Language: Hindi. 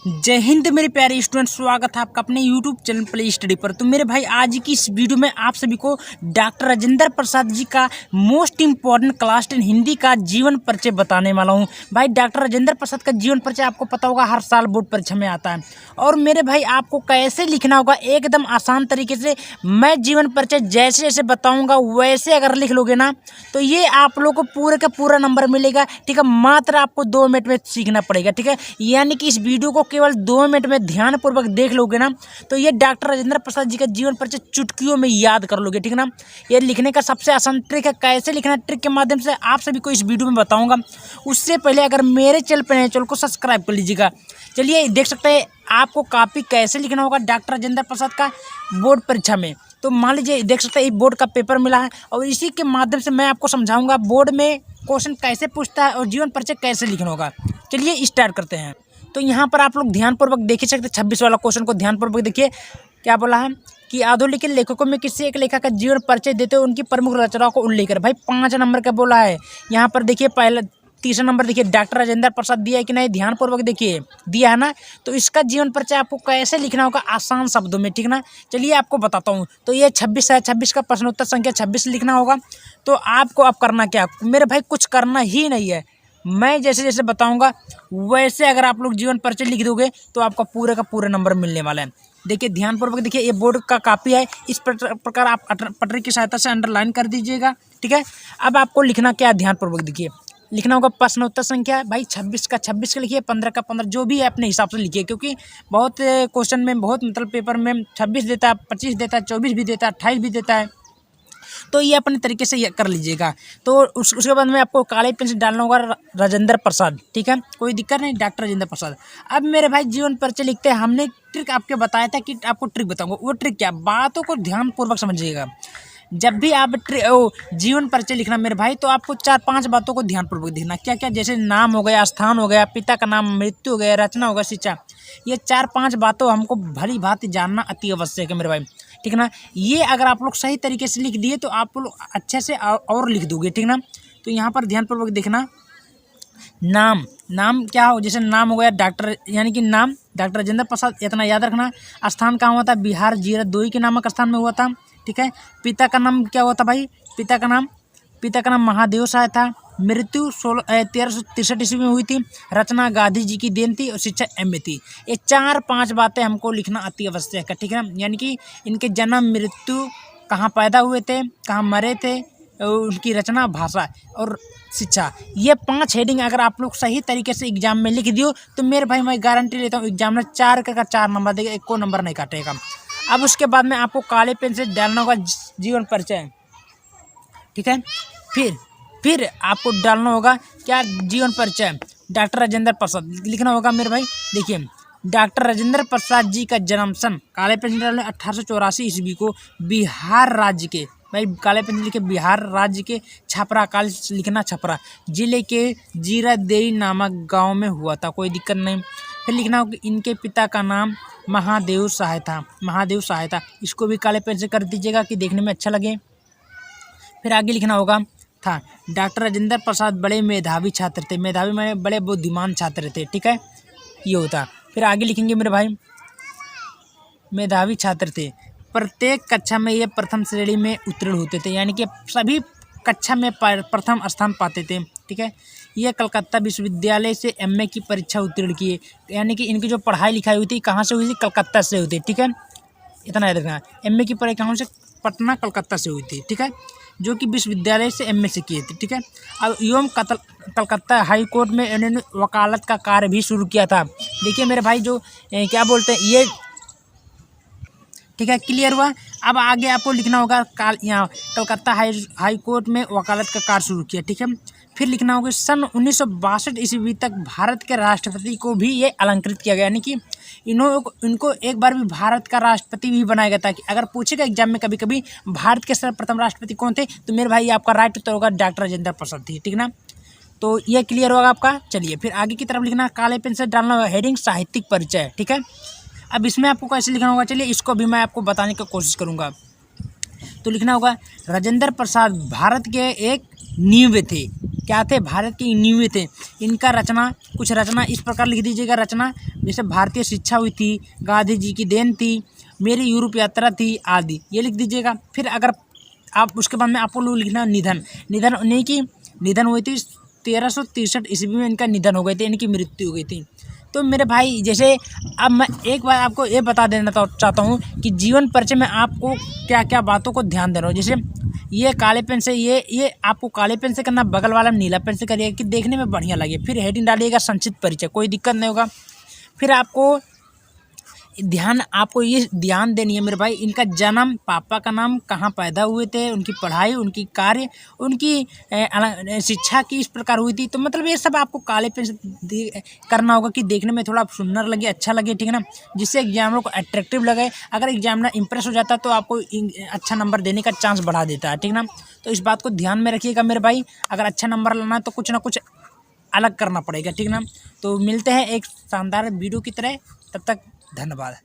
जय हिंद मेरे प्यारे स्टूडेंट, स्वागत है आपका अपने यूट्यूब चैनल प्ले स्टडी पर। तो मेरे भाई आज की इस वीडियो में आप सभी को डॉक्टर राजेंद्र प्रसाद जी का मोस्ट इम्पॉर्टेंट क्लास 10 हिंदी का जीवन परिचय बताने वाला हूं। भाई डॉक्टर राजेंद्र प्रसाद का जीवन परिचय आपको पता होगा हर साल बोर्ड परीक्षा में आता है। और मेरे भाई आपको कैसे लिखना होगा एकदम आसान तरीके से मैं जीवन परिचय जैसे जैसे बताऊँगा वैसे अगर लिख लोगे ना तो ये आप लोग को पूरे का पूरा नंबर मिलेगा। ठीक है, मात्र आपको 2 मिनट में सीखना पड़ेगा। ठीक है, यानी कि इस वीडियो को केवल 2 मिनट में ध्यानपूर्वक देख लोगे ना तो ये डॉक्टर राजेंद्र प्रसाद जी का जीवन परिचय चुटकियों में याद कर लोगे। ठीक है ना, ये लिखने का सबसे आसान ट्रिक है। कैसे लिखना ट्रिक के माध्यम से आप सभी को इस वीडियो में बताऊंगा। उससे पहले अगर मेरे चैनल पर नए चैनल को सब्सक्राइब कर लीजिएगा। चलिए देख सकते हैं आपको कॉपी कैसे लिखना होगा डॉक्टर राजेंद्र प्रसाद का बोर्ड परीक्षा में। तो मान लीजिए देख सकते हैं बोर्ड का पेपर मिला है और इसी के माध्यम से मैं आपको समझाऊंगा बोर्ड में क्वेश्चन कैसे पूछता है और जीवन परिचय कैसे लिखना होगा। चलिए स्टार्ट करते हैं। तो यहाँ पर आप लोग ध्यानपूर्वक देख ही सकते 26 वाला क्वेश्चन को ध्यानपूर्वक देखिए। क्या बोला है कि आधुनिक लेखकों में किसी एक लेखक का जीवन परिचय देते हुए उनकी प्रमुख रचनाओं को उल्लेख करें। भाई 5 नंबर का बोला है। यहाँ पर देखिए पहला तीसरा नंबर देखिए डॉक्टर राजेंद्र प्रसाद दिया है कि नहीं, ध्यानपूर्वक देखिए दिया है ना। तो इसका जीवन परिचय आपको कैसे लिखना होगा आसान शब्दों में। ठीक ना, चलिए आपको बताता हूँ। तो ये 26 है, 26 का प्रश्नोत्तर संख्या 26 लिखना होगा। तो आपको अब करना क्या मेरे भाई, कुछ करना ही नहीं है। मैं जैसे जैसे बताऊंगा वैसे अगर आप लोग जीवन परिचय लिख दोगे तो आपका पूरे का पूरे नंबर मिलने वाला है। देखिए ध्यानपूर्वक देखिए, ये बोर्ड का कॉपी है। इस प्रकार आप पटरी की सहायता से अंडरलाइन कर दीजिएगा। ठीक है, अब आपको लिखना क्या है ध्यानपूर्वक देखिए। लिखना होगा प्रश्नोत्तर संख्या भाई 26 का 26 का लिखिए, 15 का 15, जो भी है अपने हिसाब से लिखिए। क्योंकि बहुत क्वेश्चन में बहुत मतलब पेपर में 26 देता है, 25 देता है, 24 भी देता है, 28 भी देता है। तो ये अपने तरीके से ये कर लीजिएगा। तो उसके बाद में आपको काले पेन से डालना होगा राजेंद्र प्रसाद। ठीक है, कोई दिक्कत नहीं, डॉक्टर राजेंद्र प्रसाद। अब मेरे भाई जीवन परिचय लिखते हैं। हमने ट्रिक आपके बताया था कि आपको ट्रिक बताऊंगा। वो ट्रिक क्या, बातों को ध्यानपूर्वक समझिएगा। जब भी आप जीवन परिचय लिखना मेरे भाई तो आपको 4-5 बातों को ध्यानपूर्वक देखना। क्या क्या, जैसे नाम हो गया, स्थान हो गया, पिता का नाम, मृत्यु हो गया, रचना हो गया, शिक्षा। ये 4-5 बातों हमको भली भांति जानना अति आवश्यक है मेरे भाई। ठीक ना, ये अगर आप लोग सही तरीके से लिख दिए तो आप लोग अच्छे से और लिख दोगे। ठीक ना, तो यहाँ पर ध्यानपूर्वक देखना। नाम, नाम क्या हो, जैसे नाम हो गया डॉक्टर, यानी कि नाम डॉक्टर राजेंद्र प्रसाद, इतना याद रखना। स्थान कहाँ हुआ था, बिहार जीरत दोई के नामक स्थान में हुआ था। ठीक है, पिता का नाम क्या हुआ था भाई, पिता का नाम महादेव साय था। मृत्यु 1363 ईस्वी में हुई थी। रचना गांधी जी की देन थी और शिक्षा एमए थी। ये 4-5 बातें हमको लिखना अति आवश्यक है। ठीक है, यानी कि इनके जन्म, मृत्यु, कहाँ पैदा हुए थे, कहाँ मरे थे, उनकी रचना, भाषा और शिक्षा। ये 5 हेडिंग अगर आप लोग सही तरीके से एग्जाम में लिख दियो तो मेरे भाई मैं गारंटी लेता हूँ एग्जामिनर 4 का 4 नंबर देगा, एक को नंबर नहीं काटेगा। अब उसके बाद में आपको काले पेन से डालना होगा जीवन परिचय। ठीक है, फिर आपको डालना होगा क्या, जीवन परिचय डॉक्टर राजेंद्र प्रसाद लिखना होगा मेरे भाई। देखिए डॉक्टर राजेंद्र प्रसाद जी का जन्म सन, काले पेन से डालना 1884 ईस्वी को बिहार राज्य के, भाई काले पेन लिखे बिहार राज्य के छपरा, काल लिखना छपरा जिले के जीरादेई नामक गांव में हुआ था। कोई दिक्कत नहीं। फिर लिखना होगा इनके पिता का नाम महादेव साय था। इसको भी काले पेन से कर दीजिएगा कि देखने में अच्छा लगे। फिर आगे लिखना होगा था डॉक्टर राजेंद्र प्रसाद बड़े मेधावी छात्र थे। मेधावी माने बड़े बुद्धिमान छात्र थे। ठीक है, ये होता। फिर आगे लिखेंगे मेरे भाई मेधावी छात्र थे। प्रत्येक कक्षा में ये प्रथम श्रेणी में उत्तीर्ण होते थे, यानी कि सभी कक्षा में प्रथम स्थान पाते थे। ठीक है, ये कलकत्ता विश्वविद्यालय से एमए की परीक्षा उत्तीर्ण किए, यानी कि इनकी जो पढ़ाई लिखाई हुई थी कहाँ से हुई थी, कलकत्ता से हुई थी। ठीक है, इतना याद रखना। एमए की पढ़ाई कहाँ से, पटना कलकत्ता से हुई थी। ठीक है, जो कि विश्वविद्यालय से एमए से किए थे। ठीक है, अब एवं कलकत्ता हाई कोर्ट में इन्होंने वकालत का कार्य भी शुरू किया था। देखिए मेरे भाई जो क्या बोलते हैं ये, ठीक है, क्लियर हुआ। अब आगे आपको लिखना होगा यहाँ कलकत्ता हाई कोर्ट में वकालत का कार्य शुरू किया। ठीक है, फिर लिखना होगा सन 1962 ईस्वी तक भारत के राष्ट्रपति को भी ये अलंकृत किया गया, यानी कि इनको एक बार भी भारत का राष्ट्रपति भी बनाया गया था। कि अगर पूछेगा एग्जाम में कभी कभी भारत के सर्वप्रथम राष्ट्रपति कौन थे तो मेरे भाई आपका राइट उत्तर होगा डॉक्टर राजेंद्र प्रसाद थी। ठीक ना, तो ये क्लियर होगा आपका। चलिए फिर आगे की तरफ लिखना, काले पेन से डालना होगा हेडिंग साहित्यिक परिचय। ठीक है, अब इसमें आपको कैसे लिखना होगा, चलिए इसको भी मैं आपको बताने की कोशिश करूँगा। तो लिखना होगा राजेंद्र प्रसाद भारत के एक नींव थे। क्या थे, भारत के नींव थे। इनका रचना, कुछ रचना इस प्रकार लिख दीजिएगा रचना, जैसे भारतीय शिक्षा हुई थी, गांधी जी की देन थी, मेरी यूरोप यात्रा थी आदि, ये लिख दीजिएगा। फिर अगर आप उसके बाद में आपको लिखना निधन, निधन उन्हीं की निधन हुई थी 1363 ईस्वी में, इनका निधन हो गए थे, इनकी मृत्यु हो गई थी। तो मेरे भाई जैसे अब मैं एक बार आपको ये बता देना चाहता हूँ कि जीवन परिचय में आपको क्या क्या बातों को ध्यान देना हो। जैसे ये काले पेन से ये आपको काले पेन से करना, बगल वाला नीला पेन से करिएगा कि देखने में बढ़िया लगे। फिर हेडिंग डालिएगा संक्षिप्त परिचय, कोई दिक्कत नहीं होगा। फिर आपको आपको ये ध्यान देनी है मेरे भाई, इनका जन्म, पापा का नाम, कहाँ पैदा हुए थे, उनकी पढ़ाई, उनकी कार्य, उनकी शिक्षा की इस प्रकार हुई थी। तो मतलब ये सब आपको काले पेन से करना होगा कि देखने में थोड़ा सुंदर लगे, अच्छा लगे, ठीक है ना, जिससे एग्जामिनर को अट्रैक्टिव लगे। अगर एग्जामिनर इंप्रेस हो जाता है तो आपको अच्छा नंबर देने का चांस बढ़ा देता है, ठीक ना। तो इस बात को ध्यान में रखिएगा मेरे भाई, अगर अच्छा नंबर लाना है तो कुछ ना कुछ अलग करना पड़ेगा, ठीक ना। तो मिलते हैं एक शानदार वीडियो की तरह, तब तक धन्यवाद।